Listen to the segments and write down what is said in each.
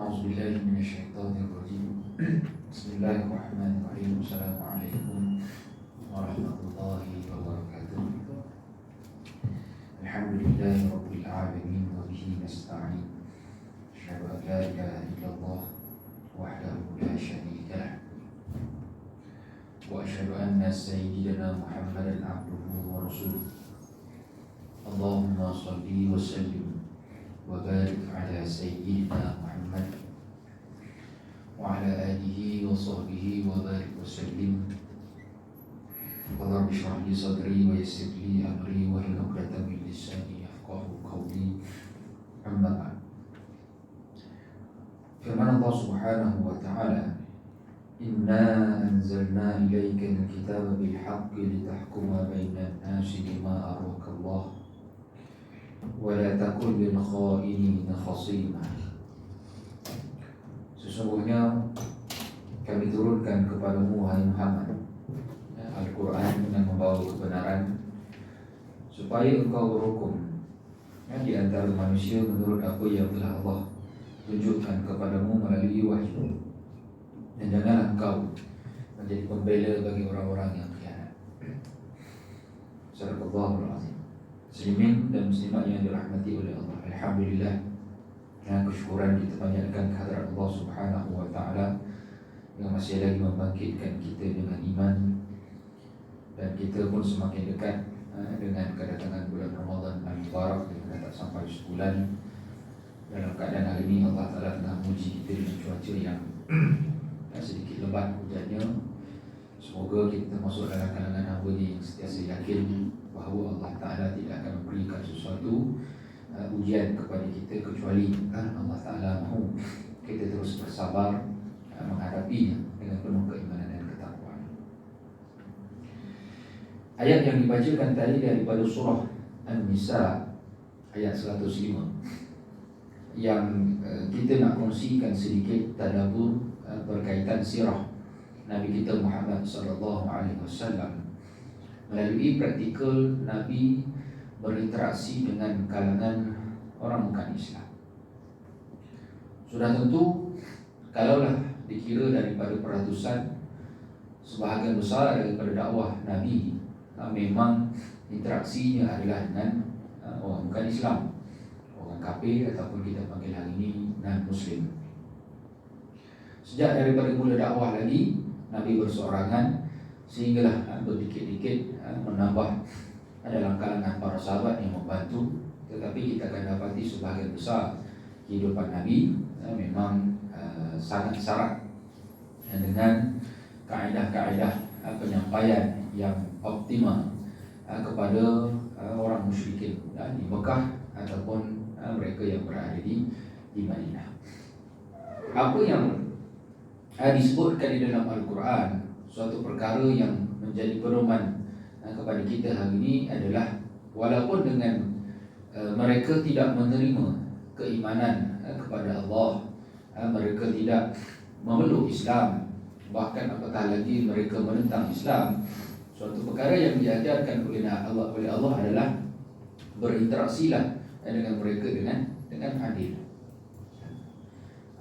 أعوذ بالله من الشيطان الرجيم. بسم الله الرحمن الرحيم. السلام عليكم ورحمة الله وبركاته. الحمد لله رب العالمين وبه نستعين. أشهد أن لا إله إلا الله وحده لا شريك له، وأشهد أن سيدنا محمدا عبده ورسوله. اللهم صل وسلم وبارك على سيدنا محمد وعلى آله وصحبه وبارك وسلم. اللهم اشرح لي صدري ويسر لي أمري واحلل عقدة من لساني يفقهوا قولي. أما بعد، firman Allah Subhanahu wa ta'ala, Inna anzalna ilaika al-kitaba bil-haqqi litahkuma bainan nasi bima araka Allah wa la takun lil kha'inina khasima. Sesungguhnya kami turunkan kepadamu, wahai Muhammad, Al-Quran yang membawa kebenaran, supaya engkau berhukum di antara manusia menurut apa yang telah Allah tunjukkan kepadamu melalui wahyu. Dan janganlah engkau menjadi pembela bagi orang-orang yang khianat. Sadaqallahul azim. Muslimin dan muslimat yang dirahmati oleh Allah, alhamdulillah, dengan kesyukuran kita panjatkan kehadirat Allah Subhanahu wa ta'ala yang masih lagi membangkitkan kita dengan iman, dan kita pun semakin dekat dengan kedatangan bulan Ramadan al-Mubarak yang dah tak sampai sebulan. Dalam keadaan hari ini Allah Ta'ala tengah menguji kita dengan cuaca yang sedikit lebat hujannya. Semoga kita termasuk dalam kalangan hamba-Nya yang sentiasa yakin bahawa Allah Ta'ala tidak akan memberikan sesuatu ujian kepada kita kecuali Allah Ta'ala mahu kita terus bersabar menghadapinya dengan penuh keimanan dan ketakwaan. Ayat yang dibacakan tadi daripada surah An-Nisa ayat 105, yang kita nak kongsikan sedikit tadabbur berkaitan sirah Nabi kita Muhammad sallallahu alaihi wasallam melalui praktikal Nabi berinteraksi dengan kalangan orang bukan Islam. Sudah tentu, kalaulah dikira daripada peratusan, sebahagian besar daripada dakwah Nabi memang interaksinya adalah dengan orang bukan Islam, orang kafir ataupun kita panggil hari ini non-Muslim. Sejak daripada mula dakwah lagi, Nabi berseorangan, sehinggalah berdikit-dikit menambah dalam kalangan para sahabat yang membantu. Tetapi kita akan dapati sebahagian besar kehidupan Nabi memang sangat syarat dengan kaedah-kaedah penyampaian yang optimal kepada orang musyrikin di Mekah ataupun mereka yang berada di Madinah. Apa yang disebutkan di dalam Al-Quran, suatu perkara yang menjadi pedoman kepada kita hari ini adalah, walaupun dengan mereka tidak menerima keimanan kepada Allah, mereka tidak memeluk Islam, bahkan apatah lagi mereka menentang Islam, suatu perkara yang diajarkan oleh Allah adalah berinteraksilah dengan mereka dengan adil.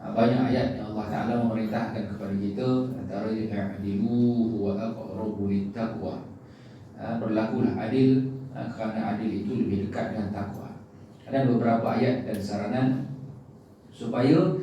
Banyak ayat yang Allah Ta'ala memerintahkan kepada kita, antaranya i'dilu huwa aqrabu littaqwa, berlakulah adil kerana adil itu lebih dekat dengan takwa. Dan beberapa ayat dan saranan supaya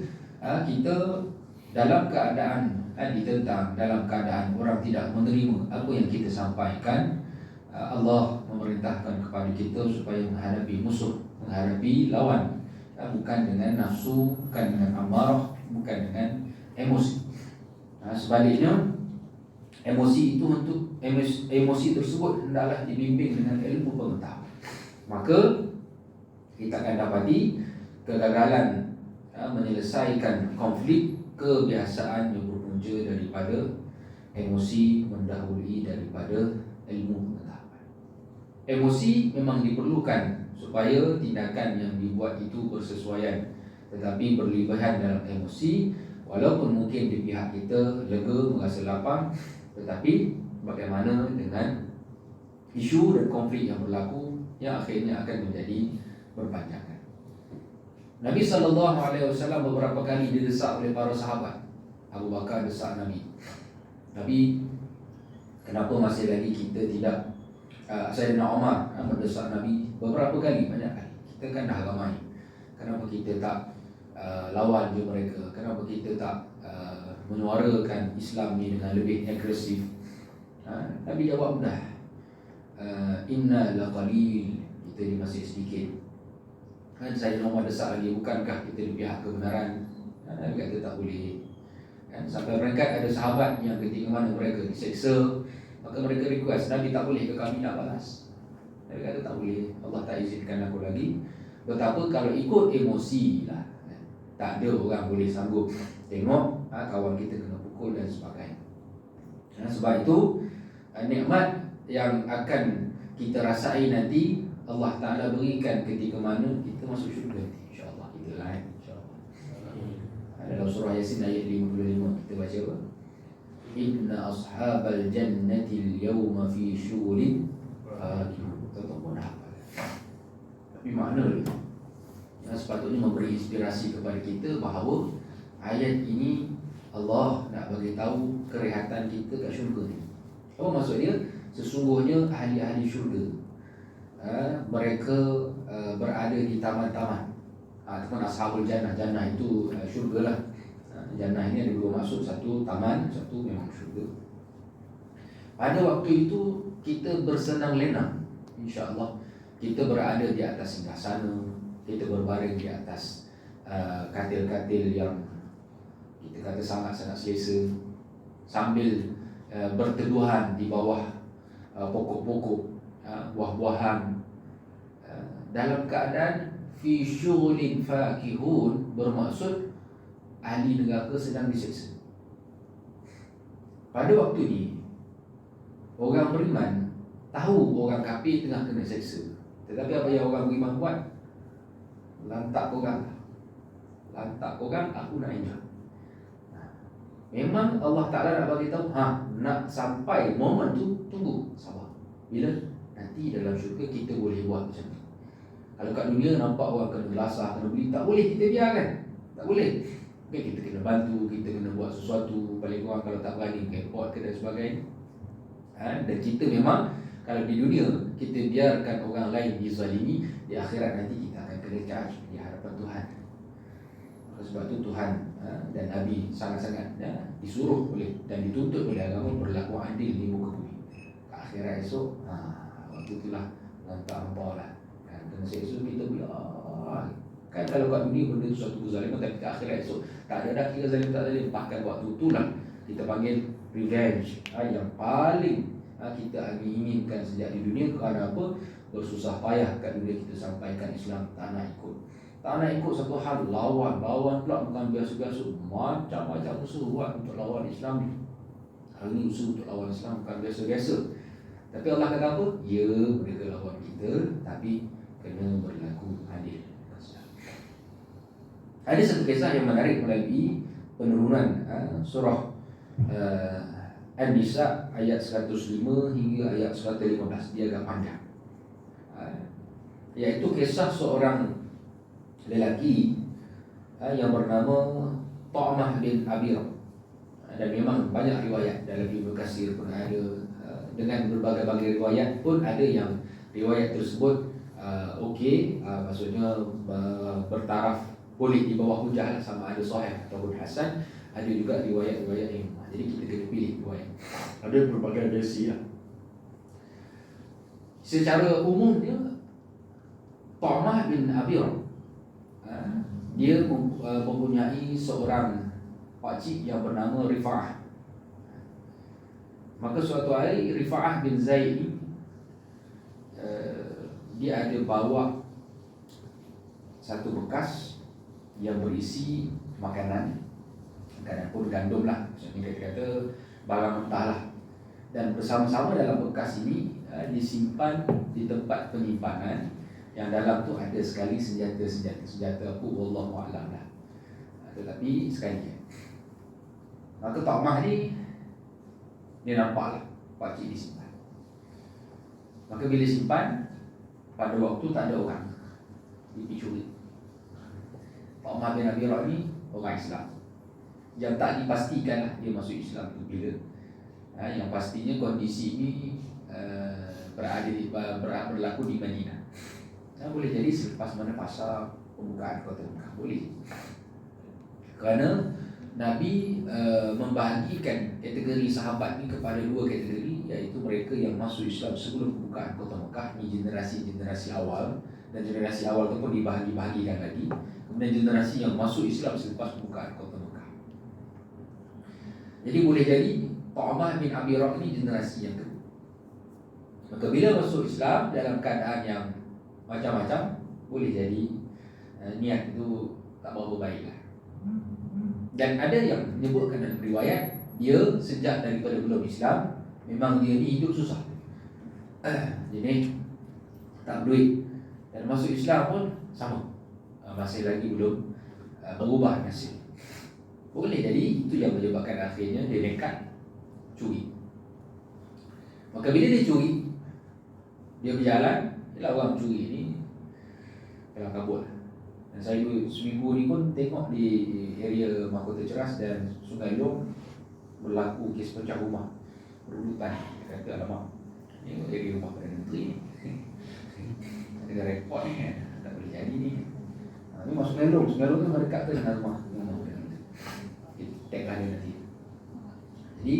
kita dalam keadaan ditentang, dalam keadaan orang tidak menerima apa yang kita sampaikan, Allah memerintahkan kepada kita supaya menghadapi musuh, menghadapi lawan, bukan dengan nafsu, bukan dengan amarah, bukan dengan emosi. Sebaliknya, emosi tersebut hendaklah dibimbing dengan ilmu pengetahuan. Maka kita akan dapati kegagalan menyelesaikan konflik kebiasaan yang berpunca daripada emosi mendahului daripada ilmu pengetahuan. Emosi memang diperlukan supaya tindakan yang dibuat itu bersesuaian, tetapi berlebihan dalam emosi, walaupun mungkin di pihak kita lega, merasa lapang, tetapi bagaimana dengan isu dan konflik yang berlaku yang akhirnya akan menjadi berpanjangan. Nabi SAW beberapa kali didesak oleh para sahabat. Abu Bakar desak Nabi. Tapi kenapa masih lagi kita tidak Sayyidina Umar mendesak Nabi beberapa kali, banyak kali. Kita kan dah ramai. Kenapa kita tak lawan je mereka? Kenapa kita tak menyuarakan Islam ni dengan lebih agresif? Nabi jawab mudah. Inna laqalil, kita ni masih sedikit. Sayyidina Umar desak lagi, bukankah kita di pihak kebenaran? Nabi kata tak boleh. Sampai mereka ada sahabat yang ketika mana mereka diseksa, maka mereka request, Nabi tak boleh ke kami nak balas? Nabi kata tak boleh, Allah tak izinkan aku lagi. Betapa kalau ikut emosi lah, tak ada orang boleh sanggup tengok kawan kita kena pukul dan sebagainya. Sebab itu nikmat yang akan kita rasai nanti Allah Ta'ala berikan ketika mana kita masuk syurga. InsyaAllah kita lah, InsyaAllah. Dalam surah Yasin ayat 55 kita baca apa? Inna ashabal jannati al-yawma fi syughulin fakihun. Tuan-tuan pun dah hafal. Tapi makna dia sepatutnya memberi inspirasi kepada kita bahawa ayat ini Allah nak bagi tahu kerehatan kita kat syurga ni. Apa maksud dia? Sesungguhnya ahli-ahli syurga, mereka berada di taman-taman, ataupun ashabul jannah. Jannah itu syurga lah. Jannah ini ada dua maksud, satu taman, satu memang syurga. Pada waktu itu kita bersenang lenang, insya-Allah. Kita berada di atas singgasana, kita berbaring di atas katil-katil yang kita kata sangat-sangat selesa, sambil berteduhan di bawah pokok-pokok, buah-buahan, dalam keadaan fi syughulin fakihun, bermaksud ahli neraka sedang diseksa. Pada waktu ni orang beriman tahu orang kafir tengah kena seksa, tetapi apa yang orang beriman buat? Lantak orang, aku nak enjoy. Memang Allah Ta'ala nak bagi tahu, nak sampai momen tu, tunggu, sabar. Bila? Nanti dalam syurga kita boleh buat macam tu. Kalau kat dunia nampak orang kena belasah, kena beli, tak boleh kita biarkan. Tak boleh. Okay, kita kena bantu, kita kena buat sesuatu. Paling kurang kalau tak berani, report ke dan sebagainya. Dan kita memang, kalau di dunia kita biarkan orang lain dizalimi, di akhirat nanti kita akan kena charge di hadapan Tuhan. Sebab itu Tuhan dan Nabi sangat-sangat disuruh oleh dan dituntut oleh agama berlaku adil di muka bumi. Akhirat esok, waktu itulah lantak hampa lah. Dan esok kita pula kan, kalau kat dunia benda itu suatu kezaliman, tapi kat akhirat esok tak ada dah kira zalim tak zalim. Bahkan waktu itulah kita panggil revenge, yang paling kita inginkan sejak di dunia. Kerana apa? Bersusah payah kat dunia kita sampaikan Islam, tak nak ikut. Tak nak ikut satu hal, lawan pula bukan biasa-biasa. Macam-macam usaha buat untuk lawan Islam ni. Hari ni usaha untuk lawan Islam bukan biasa-biasa. Tapi Allah kata apa? Ya, mereka lawan kita, tapi kena berlaku adil. Ada satu kisah yang menarik melalui penurunan surah An-Nisa ayat 105 hingga ayat 115. Dia agak panjang, iaitu kisah seorang lelaki yang bernama Ta'mah bin Abi Rabb. Dan memang banyak riwayat dalam Ibnu Katsir pun ada, dengan berbagai-bagai riwayat pun ada yang riwayat tersebut maksudnya bertaraf boleh di bawah hujah lah, sama ada sahih ataupun hasan. Ada juga riwayat-riwayat yang jadi kita kena pilih riwayat. Ada berbagai versi lah. Secara umumnya Ta'mah bin Abi Rabb dia mempunyai seorang pakcik yang bernama Rifa'ah. Maka suatu hari Rifa'ah bin Zaid ni dia ada bawa satu bekas yang berisi makanan pun gandum lah, maksudnya kita kata barang mentah lah. Dan bersama-sama dalam bekas ini disimpan di tempat penyimpanan yang dalam tu ada sekali senjata apa, wallahu a'lam lah. Tetapi sekali maka Ta'mah ni dia nampak lah pakcik disimpan. Maka bila simpan, pada waktu tak ada orang, dia pergi curi. Umar bin Abi Ra ni orang Islam. Yang tak dipastikan lah dia masuk Islam tu bila. Yang pastinya kondisi ini berlaku di Madinah. Boleh jadi selepas mana pasal pembukaan kota Mekah, boleh. Kerana Nabi membahagikan kategori sahabat ni kepada dua kategori, iaitu mereka yang masuk Islam sebelum pembukaan kota Mekah, ni generasi awal, dan generasi awal tu pun dibahagi-bahagikan lagi. Kemudian generasi yang masuk Islam selepas pembukaan kota Mekah. Jadi boleh jadi Tu'amah bin Abi Ra' ni generasi yang kedua. Maka bila masuk Islam dalam keadaan yang macam-macam, boleh jadi niat itu tak berapa baiklah. Dan ada yang menyebutkan dalam riwayat, dia sejak daripada belum Islam memang dia ni hidup susah. Jadi tak berduit. Dan masuk Islam pun sama, masih lagi belum berubah nasib. Boleh jadi itu yang menyebabkan akhirnya dia nekat curi. Maka bila dia curi, dia berjalan, ialah orang curi ni kelang kabut. Dan saya seminggu ni pun tengok di area Mahkota Ceras dan Sungai Long berlaku kes pecah rumah berurutan. Dia kata, alamak, ni area rumah Perdana Menteri ni. Ada rekod ni kan, tak boleh jadi ni. Ni masuk Sungai Long tu dekat ke dengan rumah Perdana Menteri. Tag lah dia nanti. Jadi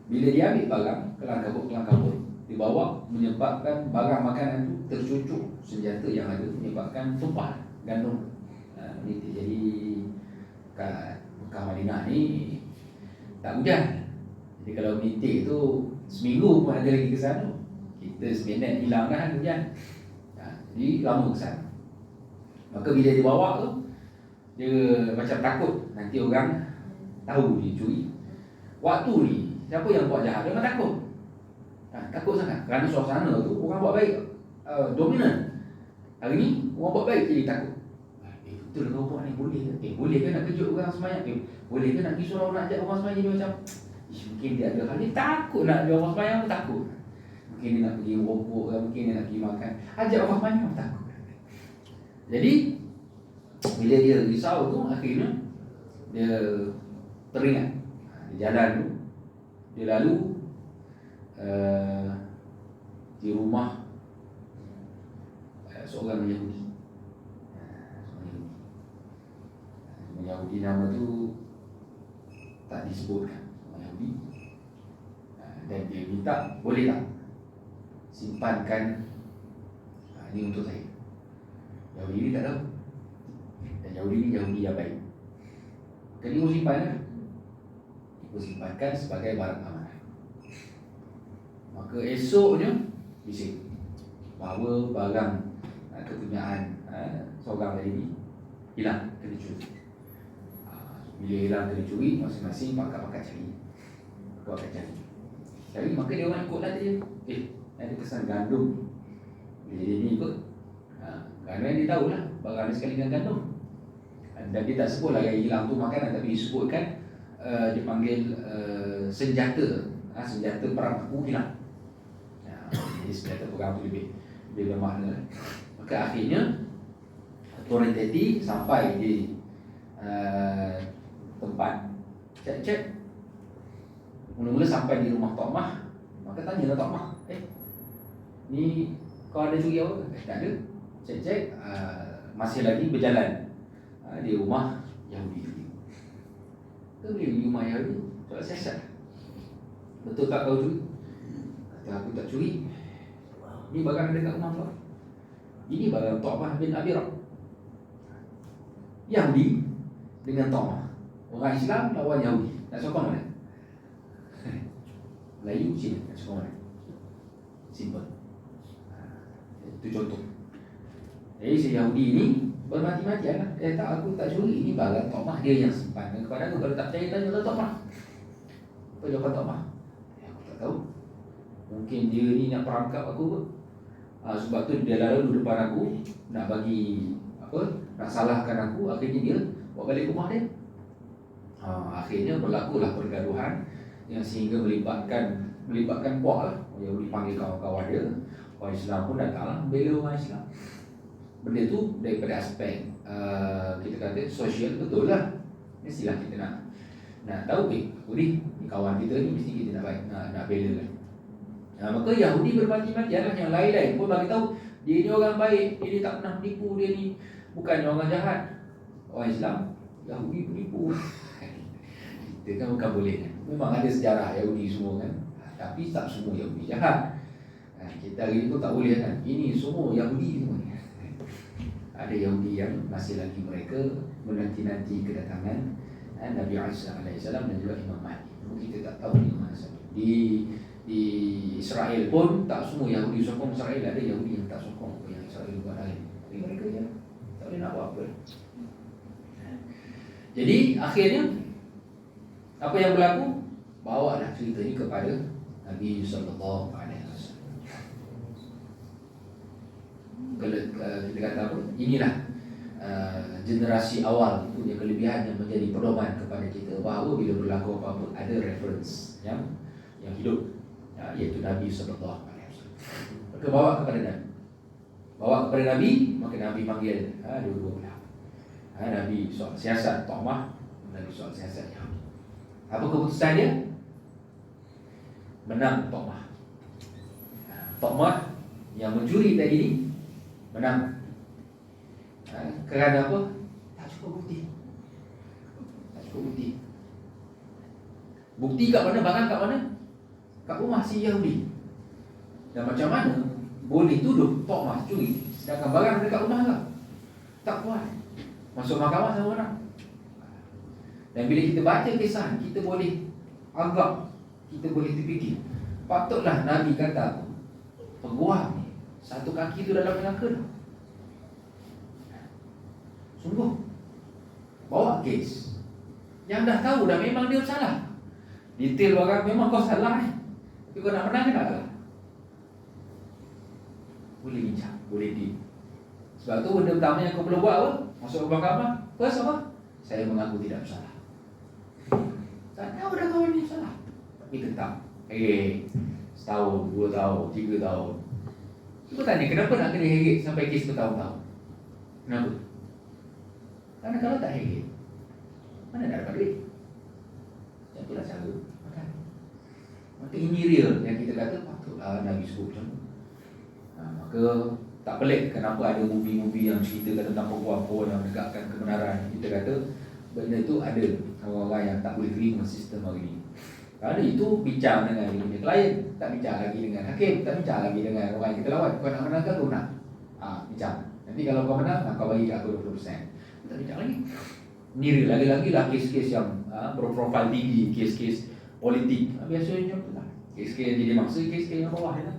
bila dia ambil barang kelang kabut dibawa, menyebabkan barang makanan tu tercucuk senjata yang ada, menyebabkan tumpah gandum. Ini terjadi kat Mekah Madinah ni tak hujan. Jadi kalau menitik tu seminggu pun ada lagi kesan tu. Kita seminit hilang kan hujan. Jadi lama kesan. Maka bila dia bawa tu, dia macam takut nanti orang tahu dia curi. Waktu ni siapa yang buat jahat, dia memang takut. Takut sangat. Kerana suasana tu orang buat baik dominan. Hari ni orang buat baik jadi takut. Betul kau buat ni, boleh ke? Boleh ke nak kejut orang semayang? Boleh ke nak pergi surau nak ajak orang semayang? Jadi macam mungkin dia ada hal, dia takut nak ajak orang semayang pun takut. Mungkin dia nak pergi rokok, mungkin dia nak pergi makan, ajak orang semayang pun takut. Jadi bila dia risau tu, akhirnya dia teringat. Dia jalan tu, dia lalu di rumah seorang Yahudi. Yahudi nama tu tak disebutkan, Yahudi. Dan dia minta, boleh tak simpankan ini untuk saya. Yahudi ni tak tahu. Dan Yahudi ni Yahudi yang baik. Jadi dia simpan kan? Dia simpankan sebagai barang amanah. Maka esoknya bising bahawa barang kepunyaan seorang tadi ni hilang, kena curi. Bila hilang kena curi, masing-masing pakat-pakat cari. Cari, maka dia orang ikutlah dia. Ada kesan gandum. Bila dia ikut, kerana dia tahulah barang dia sekali dengan gandum. Dan dia tak sebutlah yang hilang tu makanan, tapi disebutkan dia panggil senjata. Senjata perang aku hilang. Jadi senjata perang tu lebih bermakna. Maka akhirnya Tuan Teti sampai di tempat cek. Mula-mula sampai di rumah Tok Mah. Maka tanyalah Tok Mah, ni kau ada curi apa? Tak ada. Cek masih lagi berjalan di rumah Yahudi. Kau boleh pergi rumah Yahudi? Soal siasat. Betul tak kau curi? Kata, aku tak curi. Ni barang ada kat rumah kau. Ini barang Tok Mah bin Abi Ra'. Yahudi dengan Tok Mah. Orang Islam lawan Yahudi. Nak sokong mana? Melayu, Cina. Nak sokong mana? Simple. Itu contoh. Jadi si Yahudi ni bermati-matian lah. Tak, aku tak curi. Ini barang Tok Mah, dia yang simpan kepada aku. Kalau tak percaya, tanya Tok Mah. Apa jawapan Tok Mah? Aku tak tahu. Mungkin dia ni nak perangkap aku kot. Sebab tu dia lalu depan aku, nak bagi nak salahkan aku. Akhirnya dia bawa balik rumah dia. Akhirnya berlakulah pergaduhan yang sehingga melibatkan puak lah. Yahudi panggil kawan-kawan dia. Orang Islam pun datang lah bela orang Islam. benda tu daripada aspek kita kata sosial, betul lah. Mestilah kita nak tahu Yahudi ni kawan kita ni, mesti kita nak bela kan. Maka Yahudi bermati-matian lah, yang lain-lain pun bagi tahu dia ni orang baik, dia ni tak pernah menipu, dia ni bukannya orang jahat. Orang Islam, Yahudi penipu. Kita kan bukan boleh kan. Memang ada sejarah Yahudi semua kan, tapi tak semua Yahudi jahat. Kita hari ni pun tak boleh kan, ini semua Yahudi semua ni. Ada Yahudi yang masih lagi mereka menanti-nanti kedatangan Nabi Isa AS dan juga Imam Mahdi. Kita tak tahu di mana saja. Di Israel pun tak semua Yahudi sokong Israel, ada Yahudi yang tak sokong yang Israel buat lain. Tapi mereka je tak boleh nak buat apa. Jadi akhirnya apa yang berlaku? Bawalah cerita ini kepada Nabi sallallahu alaihi wasallam. Kalau kita kata apa? Inilah generasi awal punya kelebihan yang menjadi pedoman kepada kita, bahawa bila berlaku apa-apa ada reference yang hidup, iaitu Nabi sallallahu alaihi wasallam. Maka bawa kepada Nabi, maka Nabi panggil dua-dua belah. Nabi soal siasat Ta'mah, Nabi soal siasat Yahudi. Apa keputusan dia? Menang Ta'mah. Ta'mah yang mencuri tadi ni menang. Kerana apa? Tak cukup bukti. Bukti kat mana? Barang kat mana? Kat rumah si Yahudi. Dan macam mana boleh tuduh Ta'mah curi sedangkan barang dekat rumah ke? Tak kuat. Masuk mahkamah sama orang. Dan bila kita baca kisah, kita boleh anggap, kita boleh terfikir, patutlah Nabi kata peguam ni satu kaki tu dalam neraka. Sungguh bawa kes yang dah tahu dah memang dia salah. Detail barang memang kau salah tapi kau nak menang ke tak? Boleh bincang, boleh di. Sebab tu benda pertama yang kau perlu buat apa? Masuk ke mahkamah. First apa? Saya mengaku tidak bersalah. Tak tahu dah kawan ni salah, tapi tetap setahun, 2 tahun, 3 tahun. Cuba tanya, kenapa nak kena heret sampai kes bertahun-tahun? Kenapa? Karena kalau tak heret, mana nak dapat duit? Macam itulah cara makan. Maka ini real yang kita kata patutlah Nabi sebut macam tu. Maka tak pelik kenapa ada movie-movie yang ceritakan tentang peguam yang menegakkan kebenaran. Kita kata benda itu ada orang-orang yang tak boleh terima sistem hari ini. Kerana itu bincang dengan dia punya klien, tak bincang lagi dengan hakim, tak bincang lagi dengan orang yang kita lawan. Kau nak menang ke kau nak? Bincang. Nanti kalau kau menang, kau bagi kat aku 20%. Tak bincang lagi. Ni lagi-lagi lah kes-kes yang berprofil tinggi, kes-kes politik. Biasanya macam tu lah. Kes-kes yang jadi maksa, kes-kes yang bawah je lah.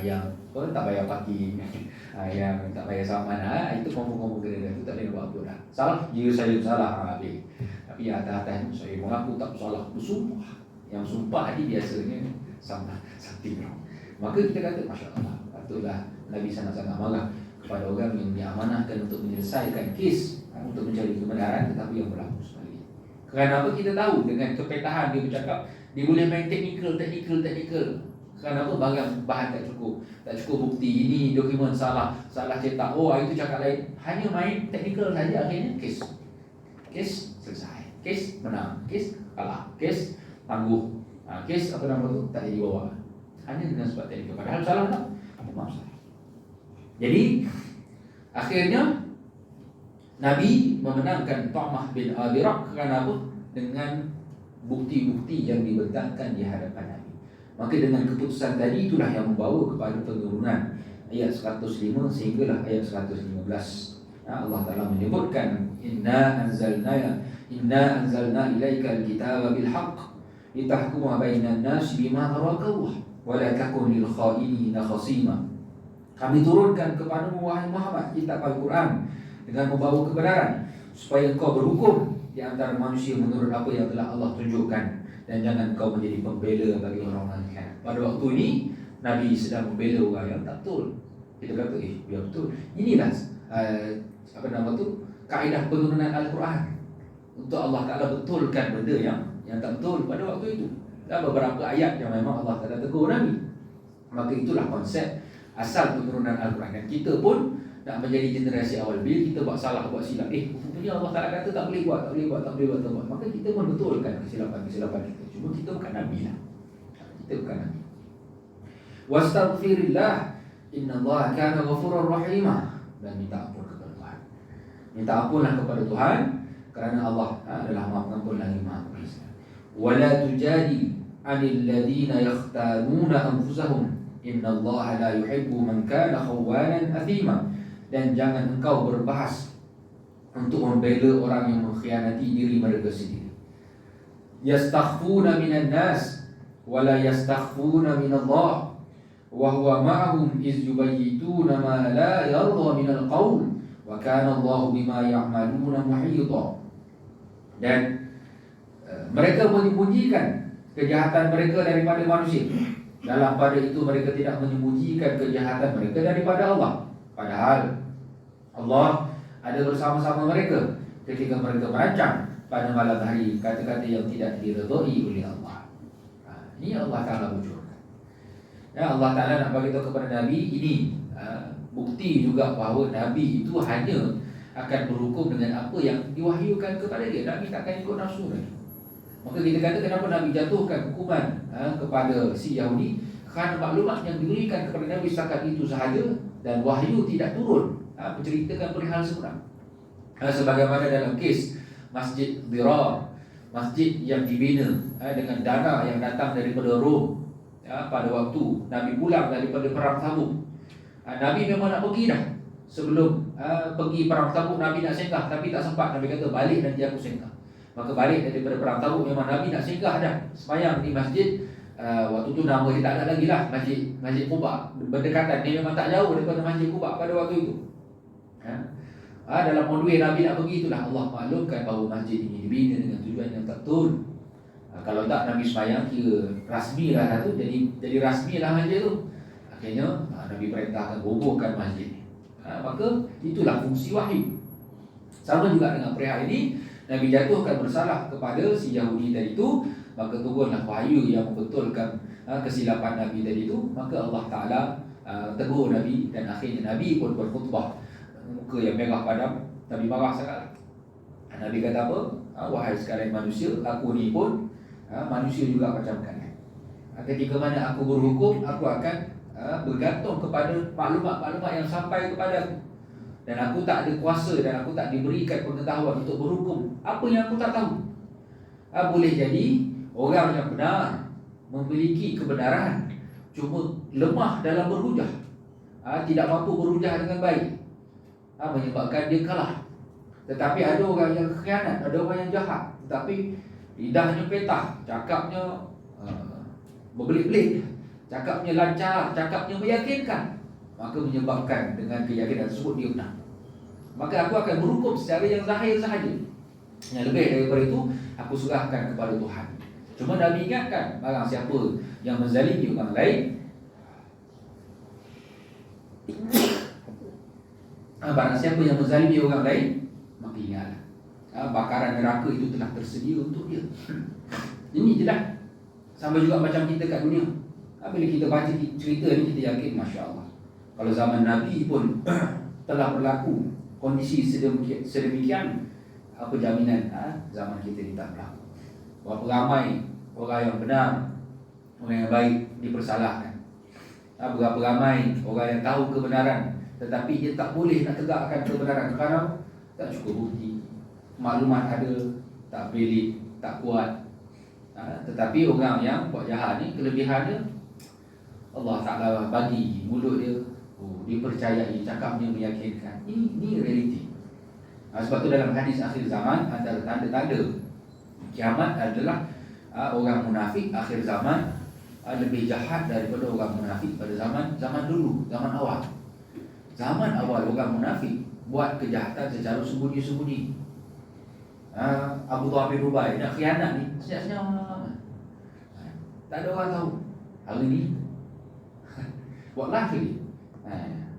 Yang kau tak bayar parking, yang tak bayar saman, itu kompon-kompon kena itu tak boleh buat apa dah. Salah, jika saya salah, habis. Tapi atas-atas saya mengaku tak salah, bersumpah. Yang sumpah ni biasanya sama something wrong. Maka kita kata Masya Allah, patutlah Nabi sangat-sangat marah kepada orang yang diamanahkan untuk menyelesaikan kes, untuk mencari kebenaran, tetapi yang berlaku sekali. Kerana apa? Kita tahu dengan kepetahan dia bercakap, dia boleh main teknikal. Kerana apa? Bahan tak cukup bukti. Ini dokumen salah cetak. Itu cakap lain. Hanya main teknikal saja, akhirnya kes selesai. Kes menang, kes kalah, kes tangguh, kes apa nama tu tak jadi bawa. Hanya dengan sebab teknikal. Padahal salah tak? Maaf salah. Jadi akhirnya Nabi memenangkan Ta'mah bin Abirak kerana apa? Dengan bukti-bukti yang dibentangkan di hadapan Nabi. Maka dengan keputusan tadi itulah yang membawa kepada penurunan ayat 105 sehinggalah ayat 115. Allah Ta'ala menyebutkan Inna anzalna ilaika al-kitaba bil-haq litahkuma bainan nas bima araka Allah wa la takun lil kha'inina khasima. Kami turunkan kepadamu wahai Muhammad kitab Al-Quran dengan membawa kebenaran supaya engkau berhukum di antara manusia menurut apa yang telah Allah tunjukkan. Dan jangan kau menjadi pembela bagi orang-orang yang pada waktu ini Nabi sedang membela orang yang tak betul. Kita kata biar betul. Inilah kaedah penurunan Al-Quran, untuk Allah Ta'ala betulkan benda yang tak betul pada waktu itu. Dan beberapa ayat yang memang Allah Ta'ala tegur Nabi. Maka itulah konsep asal penurunan Al-Quran. Dan kita pun nak menjadi generasi awal. Bila kita buat salah, buat silap, rupanya Allah Ta'ala kata tak boleh buat. Maka kita pun betulkan kesilapan kita. Cuma kita bukan Nabi lah. Kita bukan Nabi. Wastaghfirillah, innallaha kana ghafurar rahimah. Dan minta ampun kepada Tuhan. Minta ampunlah kepada Tuhan, kerana Allah adalah Maha Pengampun lagi Maha Pengasih. Wala tujadi 'anil ladina yakhtanuna anfusahum, innallaha la yuhibbu man kana khawanan athima. Dan jangan engkau berbahas untuk membela orang yang mengkhianati diri mereka sendiri. Yastakhfuna minan nas wala yastakhfuna minallah wa huwa ma'ahum iz yubayyituna ma la yarda minal qaul wa kana Allahu bima ya'maluna muhita. Dan mereka menyembunyikan kejahatan mereka daripada manusia. Dalam pada itu mereka tidak menyembunyikan kejahatan mereka daripada Allah. Padahal Allah ada bersama-sama mereka ketika mereka merancang pada malam hari kata-kata yang tidak diredai oleh Allah. Ini Allah Ta'ala bocorkan. Allah Ta'ala nak bagi tahu kepada Nabi ini bukti juga bahawa Nabi itu hanya akan berhukum dengan apa yang diwahyukan kepada dia. Nabi takkan ikut nafsu lagi. Maka kita kata kenapa Nabi jatuhkan hukuman kepada si Yahudi, kerana maklumat yang diberikan kepada Nabi setakat itu sahaja dan wahyu tidak turun menceritakan perihal sebenar. Sebagaimana dalam kes Masjid Dirar, masjid yang dibina dengan dana yang datang daripada Rom pada waktu Nabi pulang daripada perang Tabuk. Nabi memang nak pergi dah. Sebelum pergi perang Tabuk, Nabi nak singgah tapi tak sempat. Nabi kata balik nanti aku singgah. Maka balik daripada perang Tabuk, memang Nabi nak singgah dah, sembahyang di masjid. Waktu tu nama dia tak ada lagi lah, Masjid Quba. Berdekatan, dia memang tak jauh daripada Masjid Quba pada waktu itu. Dalam on the way Nabi nak pergi, itulah Allah maklumkan bahawa masjid ini dibina dengan tujuan yang tak betul. Kalau tak Nabi sembahyang, kira rasmi lah tu, jadi rasmi lah masjid tu. Akhirnya Nabi perintahkan robohkan masjid ni. Maka itulah fungsi wahyu. Sama juga dengan perihal ini, Nabi jatuhkan bersalah kepada si Yahudi tadi itu, maka turunlah wahyu yang membetulkan kesilapan Nabi tadi itu. Maka Allah Ta'ala tegur Nabi, dan akhirnya Nabi pun berkhutbah, muka yang merah padam. Nabi marah sangat. Nabi kata apa? Wahai sekalian manusia, aku ni pun manusia juga macam kalian. Ketika mana aku berhukum, aku akan bergantung kepada maklumat-maklumat yang sampai kepada aku. Dan aku tak ada kuasa dan aku tak diberikan pengetahuan untuk berhukum apa yang aku tak tahu. Boleh jadi orang yang benar, memiliki kebenaran, cuma lemah dalam berhujah, tidak mampu berhujah dengan baik, menyebabkan dia kalah. Tetapi ada orang yang khianat, ada orang yang jahat, tetapi lidahnya petah, cakapnya berbelit-belit, cakapnya lancar, cakapnya meyakinkan, maka menyebabkan dengan keyakinan tersebut dia benar. Maka aku akan berhukum secara yang zahir sahaja. Yang lebih daripada itu, aku serahkan kepada Tuhan. Cuma Nabi ingatkan, barang siapa yang menzalimi orang lain, barang siapa yang menzalimi orang lain, maka ingatlah, bakaran neraka itu telah tersedia untuk dia. Ini je lah. Sama juga macam kita kat dunia. Bila kita baca cerita ni, kita yakin Masya Allah, kalau zaman Nabi pun telah berlaku kondisi sedemikian, apa jaminan zaman kita ni tak berlaku. Berapa ramai orang yang benar, orang yang baik dipersalahkan. Berapa ramai orang yang tahu kebenaran, tetapi dia tak boleh nak tegakkan kebenaran kerana tak cukup bukti. Maklumat ada, tak valid, tak kuat. Tetapi orang yang buat jahat ni, kelebihannya Allah Ta'ala bagi mulut dia, dia percayai, cakapnya meyakinkan. Ini realiti. Sebab tu dalam hadis akhir zaman, antara tanda-tanda kiamat adalah orang munafik akhir zaman lebih jahat daripada orang munafik pada zaman dulu, zaman awal. Zaman awal orang munafik buat kejahatan secara sembunyi-sembunyi. Abu Talha bin Rubai nak khianat ni senyap-senyap, tak ada orang tahu. Hari ni buat lagi.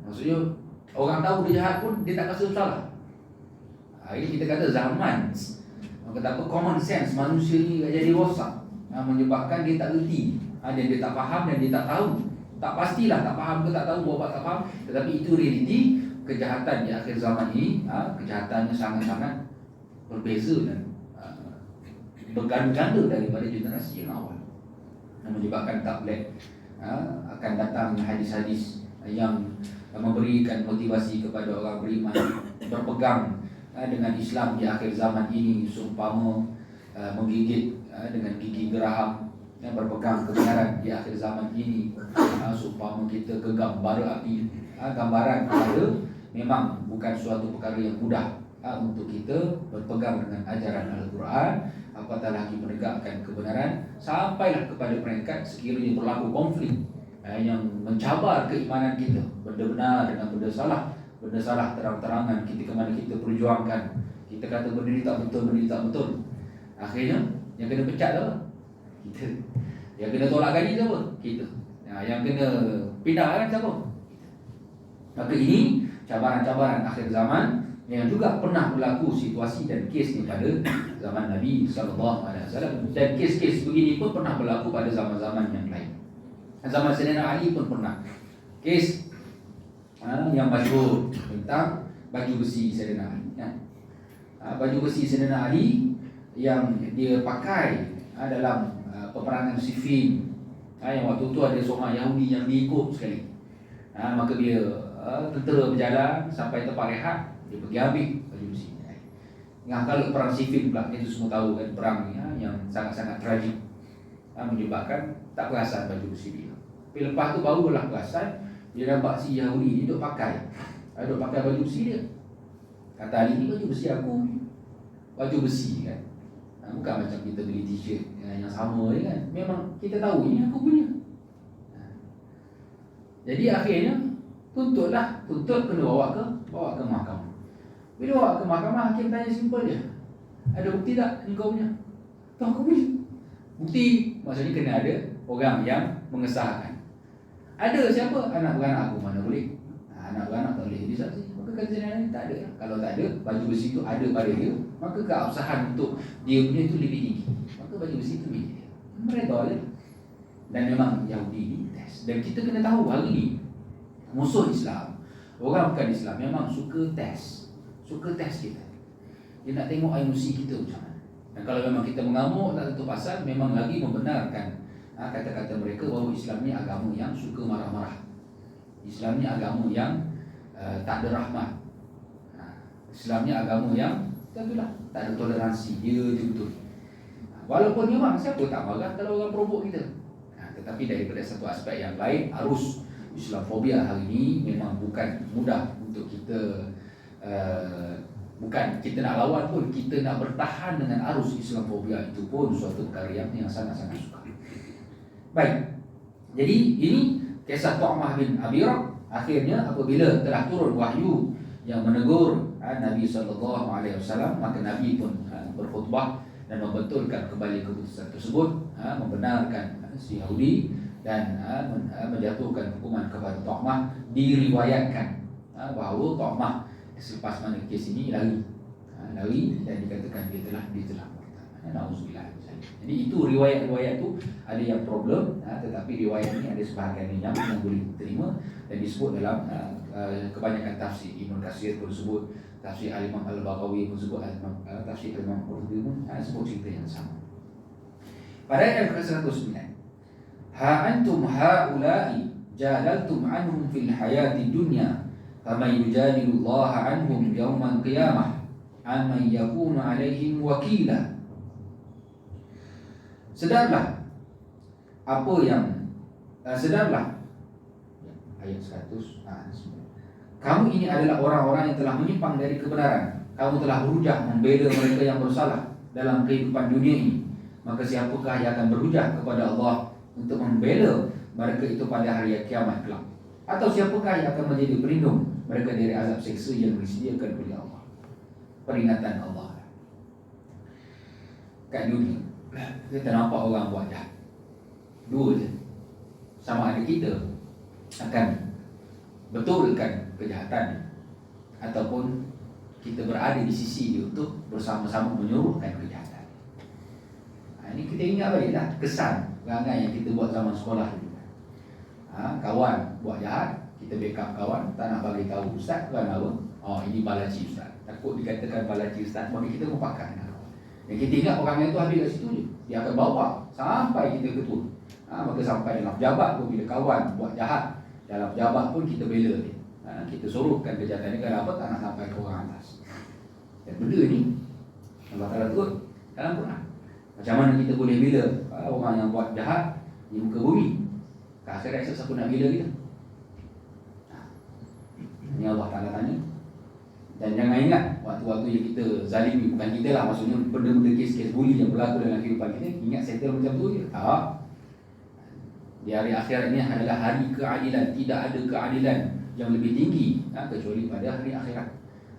Maksudnya orang tahu dia jahat pun dia tak rasa bersalah. Ini kita kata zaman, kata apa, common sense manusia ni jadi rosak, menyebabkan dia tak reti, dia tak faham dan dia tak tahu Tak pastilah, tak faham ke tak tahu, buat tak faham. Tetapi itu realiti kejahatan di akhir zaman ini. Kejahatannya sangat-sangat berbeza dan berganda-ganda daripada generasi yang awal, yang menyebabkan tablet akan datang hadis-hadis yang memberikan motivasi kepada orang beriman berpegang dengan Islam di akhir zaman ini, seumpama menggigit dengan gigi geraham, berpegang kebenaran di akhir zaman ini, seumpama kita genggam bara api. Gambaran kepada memang bukan suatu perkara yang mudah untuk kita berpegang dengan ajaran Al-Quran, apatah lagi menegakkan kebenaran, sampailah kepada peringkat sekiranya berlaku konflik yang mencabar keimanan kita, benda benar dengan benda salah terang-terangan, kita ke mana kita perjuangkan, kita kata benda ni tak betul, benda ni tak betul, akhirnya yang kena pecat apa? Kita. Yang kena tolak gaji siapa? Kita. Yang kena pindahkan siapa? Maka ini cabaran-cabaran akhir zaman yang juga pernah berlaku situasi dan kes ni pada zaman Nabi SAW, dan kes-kes begini pun pernah berlaku pada zaman-zaman yang lain. Zaman Sayyidina Ali pun pernah kes yang masyhur tentang baju besi Sayyidina Ali. Baju besi Sayyidina Ali yang dia pakai dalam peperangan Siffin, yang waktu tu ada seorang Yahudi yang diikut sekali. Maka dia tentera berjalan sampai tempat rehat, dia pergi ambil baju besi. Kalau perang Siffin pula, kita semua tahu kan, perang ni yang sangat-sangat tragik, menyebabkan tak perasan baju besi dia. Tapi lepas tu barulah perasan, dia nampak si Yahudi ni duk pakai baju besi dia. Kata Ali, ni baju besi aku, baju besi kan. Bukan macam kita beli t-shirt yang sama je kan. Memang kita tahu ini aku punya. Jadi akhirnya tuntut kena bawa ke mahkamah. Bila bawa ke mahkamah, hakim tanya simple je, ada bukti tak ni kau punya? Tu aku punya. Bukti maksudnya kena ada orang yang mengesahkan. Ada siapa? Anak beranak aku, mana boleh? Anak beranak tak boleh jadi saksi. Maka kata Sayyidina Ali, tak ada. Kalau tak ada, baju besi itu ada pada dia, maka keabsahan untuk dia punya itu lebih tinggi. Maka baju besi itu milik dia. Mereka je. Dan memang Yahudi ni test. Dan kita kena tahu hari ni musuh Islam, orang bukan Islam, memang suka test kita. Dia nak tengok emosi kita macam mana. Dan kalau memang kita mengamuk tak tentu pasal, memang lagi membenarkan kata-kata mereka bahawa Islam ni agama yang suka marah-marah. Islam ni agama yang tak ada rahmat. Islam ni agama yang tentulah tak ada toleransi. Dia je betul. Walaupun memang siapa tak marah kalau orang provok kita. Tetapi daripada satu aspek yang lain, arus Islamofobia hari ini memang bukan mudah untuk kita, bukan kita nak lawan pun, kita nak bertahan dengan arus Islamofobia itu pun suatu perkara yang sangat-sangat sukar. Baik, jadi ini kisah Tu'mah bin Abirah. Akhirnya apabila telah turun wahyu yang menegur Nabi SAW, maka Nabi pun berkhutbah dan membetulkan kembali keputusan tersebut, membenarkan si Yahudi dan menjatuhkan hukuman kepada Tu'mah. Diriwayatkan bahawa Tu'mah selepas mana kes ini lari dan dikatakan dia telah murtad. Nauzubillah. Jadi itu riwayat-riwayat tu ada yang problem, tetapi riwayat ini ada sebahagian yang boleh diterima dan disebut dalam kebanyakan tafsir. Ibn Katsir pun sebut, tafsir Al-Imam Al-Baghawi pun sebut, tafsir Al-Imam Qurtubi pun sebut cerita yang sama. Pada ayat ke-109, ha antum haula'i jalaltum anhum fil hayati dunya faman yujadilullaha anhum yawmal qiyamah amman yakunu alaihim wakila. Sedarlah ayat 100. Kamu ini adalah orang-orang yang telah menyimpang dari kebenaran. Kamu telah berhujah membela mereka yang bersalah dalam kehidupan dunia ini. Maka siapakah yang akan berhujah kepada Allah untuk membela mereka itu pada hari kiamat kelak? Atau siapakah yang akan menjadi pelindung mereka dari azab seksa yang disediakan oleh Allah? Peringatan Allah kat dunia. Kita nampak orang buat jahat, dua je. Sama ada kita akan betulkan kejahatan ataupun kita berada di sisi dia untuk bersama-sama menyuruhkan kejahatan. Ini kita ingat baliklah kesan perangai yang kita buat zaman sekolah dulu. Kawan buat jahat, kita backup kawan, tak nak bagi tahu ustaz kan apa? Oh, ini balaci ustaz. Takut dikatakan balaci ustaz, maka kita melupakan. Yang kita ingat orang yang tu habis kat situ je. Dia akan bawa sampai kita ketua. Maka sampai dalam pejabat pun bila kawan buat jahat, dalam pejabat pun kita bela dia. Kita suruhkan kejahatan ni, kenapa tak nak sampai ke orang atas. Dan benda ni Allah Ta'ala turut dalam Quran. Macam mana kita boleh bela orang yang buat jahat di muka bumi? Ke akhirat siapa nak bela kita? Ini Allah Ta'ala tanya. Dan jangan ingat waktu-waktu yang kita zalimi, bukan kita lah, maksudnya benda-benda kes-kes bully yang berlaku dalam kehidupan kita, ingat settle macam tu je. Tak. Di hari akhirat ini adalah hari keadilan. Tidak ada keadilan yang lebih tinggi kecuali pada hari akhirat.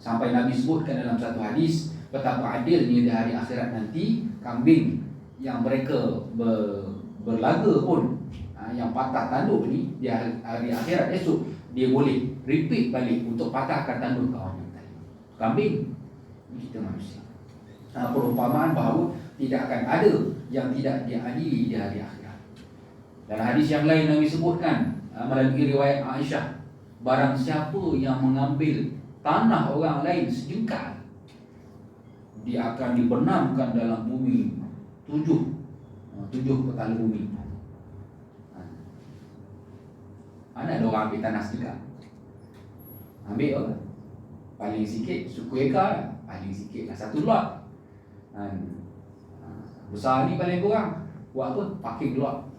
Sampai Nabi sebutkan dalam satu hadis betapa adilnya di hari akhirat nanti, kambing yang mereka berlaga pun, yang patah tanduk ni, di hari akhirat esok dia boleh repeat balik untuk patahkan tanduk kawan yang tadi. Kambing, kita manusia. Perumpamaan bahawa tidak akan ada yang tidak diadili di hari akhirat. Dan hadis yang lain Nabi sebutkan melalui riwayat Aisyah, barang siapa yang mengambil tanah orang lain sejengkal, dia akan dibenamkan dalam bumi tujuh petala bumi. Mana ada orang ambil tanah sejengkal? Ambil apa? Paling sikit suku ekar, paling sikit lah 1 lot. Besar ni paling kurang buat apa? Parking lot.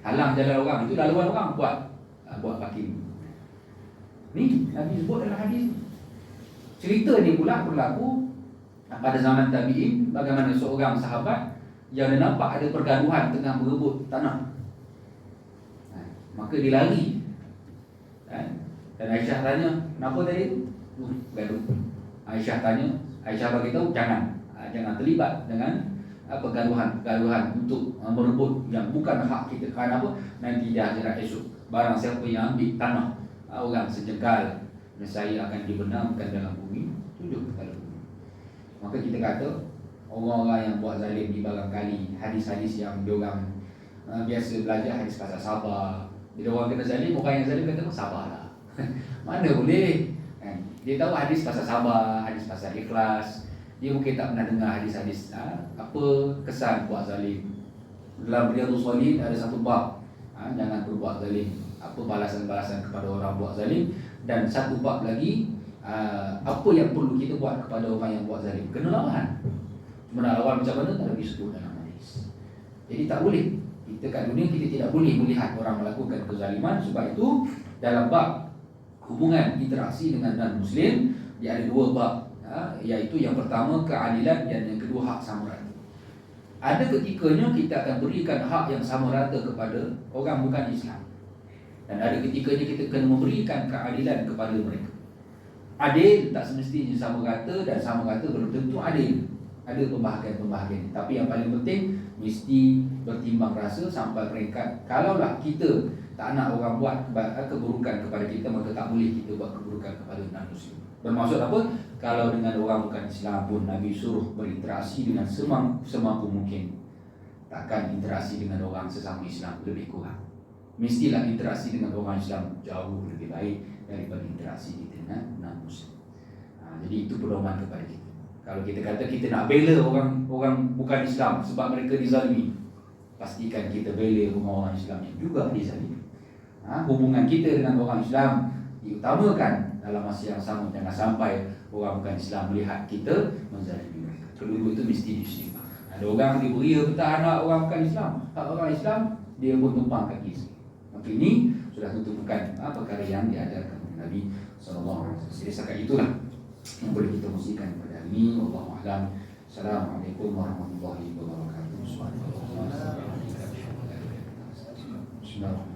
Halang jalan orang, itu laluan orang buat parking. Ni Nabi sebut dalam hadis. Cerita ni pula berlaku pada zaman tabi'in, bagaimana seorang sahabat yang dia nampak ada pergaduhan tengah berebut tanah. Maka dia lari. Dan Aisyah tanya, kenapa tadi tu? Gaduh. Aisyah tanya, Aisyah bagi tahu jangan terlibat dengan pergaduhan untuk merebut yang bukan hak kita. Kerana apa? Nanti di akhirat esok, barang siapa yang ambil tanah orang sejengkal, saya akan dibenamkan dalam bumi 7 petala bumi. Maka kita kata orang-orang yang buat zalim ni barangkali hadis-hadis yang diorang biasa belajar, hadis pasal sabar. Bila orang kena zalim, orang yang zalim kata sabarlah. Mana boleh kan? Dia tahu hadis pasal sabar, hadis pasal ikhlas. Dia mungkin tak pernah dengar hadis-hadis apa kesan buat zalim. Dalam Riyadhus Shalihin ada satu bab, jangan berbuat zalim, apa balasan-balasan kepada orang buat zalim. Dan satu bab lagi, apa yang perlu kita buat kepada orang yang buat zalim. Kena lawan. Cuma nak lawan macam mana tak disebut dalam hadis. Jadi tak boleh. Kita kat dunia kita tidak boleh melihat orang melakukan kezaliman. Sebab itu dalam bab hubungan interaksi dengan non-Muslim, dia ada 2 bab, iaitu yang pertama keadilan dan yang kedua hak sama rata. Ada ketikanya kita akan berikan hak yang sama rata kepada orang bukan Islam, dan ada ketikanya kita kena memberikan keadilan kepada mereka. Adil tak semestinya sama rata, dan sama rata belum tentu adil. Ada pembahagian-pembahagian. Tapi yang paling penting mesti bertimbang rasa sampai peringkat kalaulah kita tak nak orang buat keburukan kepada kita, maka tak boleh kita buat keburukan kepada non-Muslim. Bermaksud apa? Kalau dengan orang bukan Islam pun Nabi suruh berinteraksi dengan semampu mungkin. Takkan interaksi dengan orang sesama Islam lebih kurang. Mestilah interaksi dengan orang Islam jauh lebih baik daripada interaksi kita dengan non-Muslim. Jadi itu pedoman kepada kita. Kalau kita kata kita nak bela orang bukan Islam sebab mereka dizalimi, pastikan kita bela orang Islam yang juga dizalimi. Hubungan kita dengan orang Islam diutamakan dalam masa yang sama. Jangan sampai orang bukan Islam melihat kita menzalimi mereka. Kedua-dua itu mesti diseimbang. Ada orang diberi petang anak orang bukan Islam, hak orang Islam dia pun tumpang kaki sendiri. Maka ini sudah tentu bukan perkara yang diajarkan oleh Nabi SAW. Jadi setakat itulah yang boleh kita kongsikan pada hari ini. Wallahu a'lam. Assalamualaikum warahmatullahi wabarakatuh. Bismillahirrahmanirrahim.